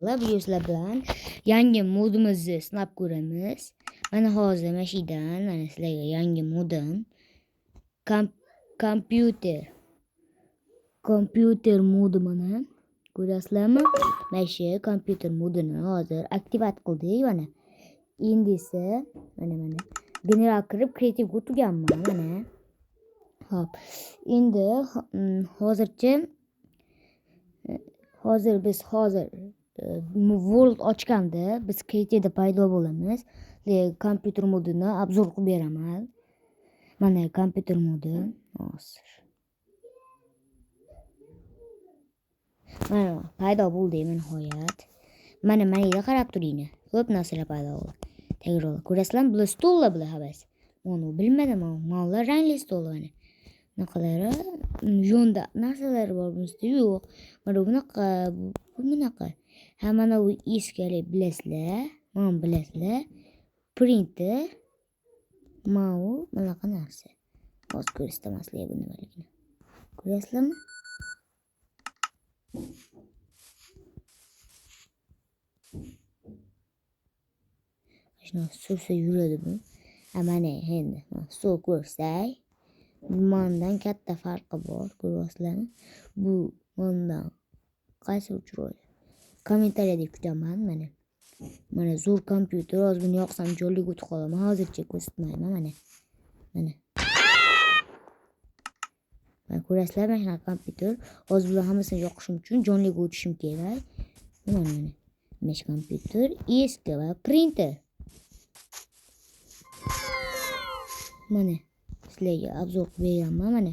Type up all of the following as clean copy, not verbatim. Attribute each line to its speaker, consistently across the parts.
Speaker 1: Bu sizlar bilan yangi modimizni sinab ko'ramiz. Mana hozir mana shu yerdan mana sizlarga yangi modim kompyuter modi mana ko'rasizlarmi? Mana shu kompyuter modini hozir aktivat qildik mana. Endi esa mana general kirib kreativga o'tganman mana. Hop. Endi biz World ochganda biz kreativda paydo bo'lamiz. Kompyuter modini obzor qilib beraman. Mana kompyuter modi hozir. Mana paydo bo'ldi nihoyat. Mana yerga qarab turinglar. Ko'p narsalar paydo bo'ldi. Takror ko'rasizlarmi? Bular stollar bular habas. Mana bilmadim, mana rangli stol mana. Bunaqalari yonda narsalar bor bizda yo'q. Mana bunaqa. Ha mana bu eskali bilasizlar. Mana bilasizlar. Printer. Mana bunaqa narsa. Hozir ko'rsatamaslar bu nimaligini. Ko'rasizlarmi? Shuni sursa yuradi bu. Mana endi suv ko'rsak, bundan katta farqi bor, ko'ryapsizlarmi? Bu bundan qaysi chiroyli? Kommentariyada kutaman mana. Mana zo'r kompyuter, hozir buni yoqsam jonliga o'tib qolaman. Hozircha ko'rsatmayman mana. Mana ko'rasizlarmi mana kompyuter? Hozir bular hammasini yoqishim uchun jonliga o'tishim kerak. Mana mesh kompyuter, eski va printer. Mana sizlarga obzor qilib beraman mana.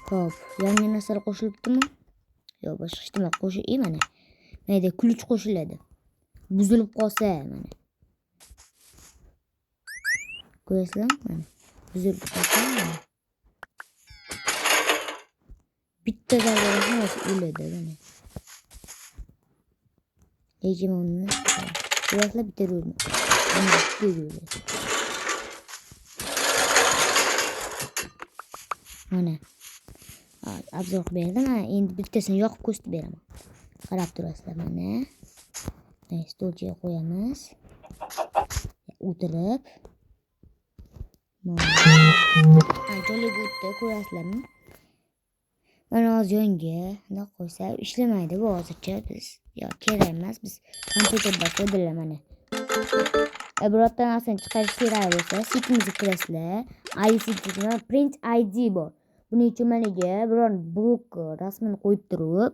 Speaker 1: Xo'p, yangi narsalar qo'shilibdimi? Yo'q, boshqa hech nima qo'shilmaydi mana. Mayda ключ qo'shiladi. Buzilib qolsa mana. Ko'rasizlarmi? Mana buzilib qolsa mana. Bitta zarba hammasi o'ladi mana. Lekin uni ko'rasizlar bitta o'ldi. Mana bitta o'ldi. Mana obzor qilib berdim. Endi bittasini yoqib ko'rsatib beraman. Qarab turasizlar mana. Stolchiga qo'yamiz. O'tirib. Mana jonliga o'tdi, ko'rasizlarmi? Mana hozir yonga bunday qo'ysak ishlamaydi bu hozircha biz. Yo'q, kerak emas. Biz kompyuterda foydalanamiz mana. Birorta narsani chiqarish kerak bo'lsa, setimizni kirasizlar. Print ID bor. Buning uchun maniga biror blok rasmini qo'yib turib,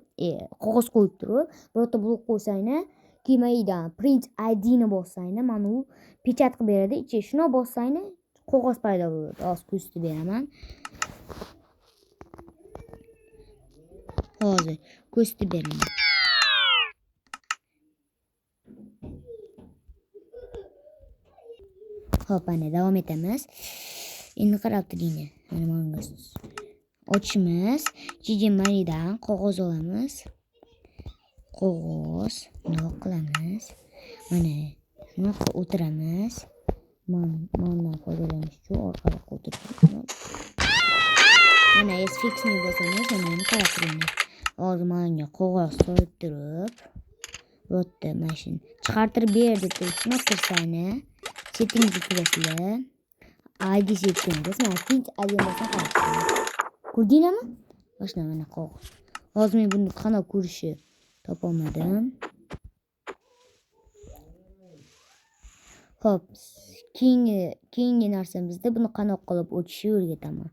Speaker 1: qog'oz qo'yib turib, birorta blok qo'ysanglar, keyin print ID ni bossanglar, mana u pechat qilib beradi. Ichiga shuni bossanglar, qog'oz paydo bo'ladi. Hozir ko'rsatib beraman. Hozir ko'rsatib beraman. Xo'p, mana davom etamiz. Endi qarab turinglar. Mana ochimiz, jijimalidan qog'oz olamiz. Qog'oz bundoq qilamiz. Mana shunaqa o'tiramiz. Mana foydalanish uchun orqaga o'tiramiz. Mana fixni bosamiz, mana qarab turinglar. Hozir menga qog'oz solib turib, bo'tda mashin chiqartirib berdi deb tushuntirsangni, settingga kirasizlar. ID settingiz, mana print ID bosib qarang. Ko'rdinglarmi? Mana qog'oz. Hozir men buni qanday ko'rishni topolmadim. Xo'p, keyingi narsamizda buni qanday qilib o'tishni o'rgataman.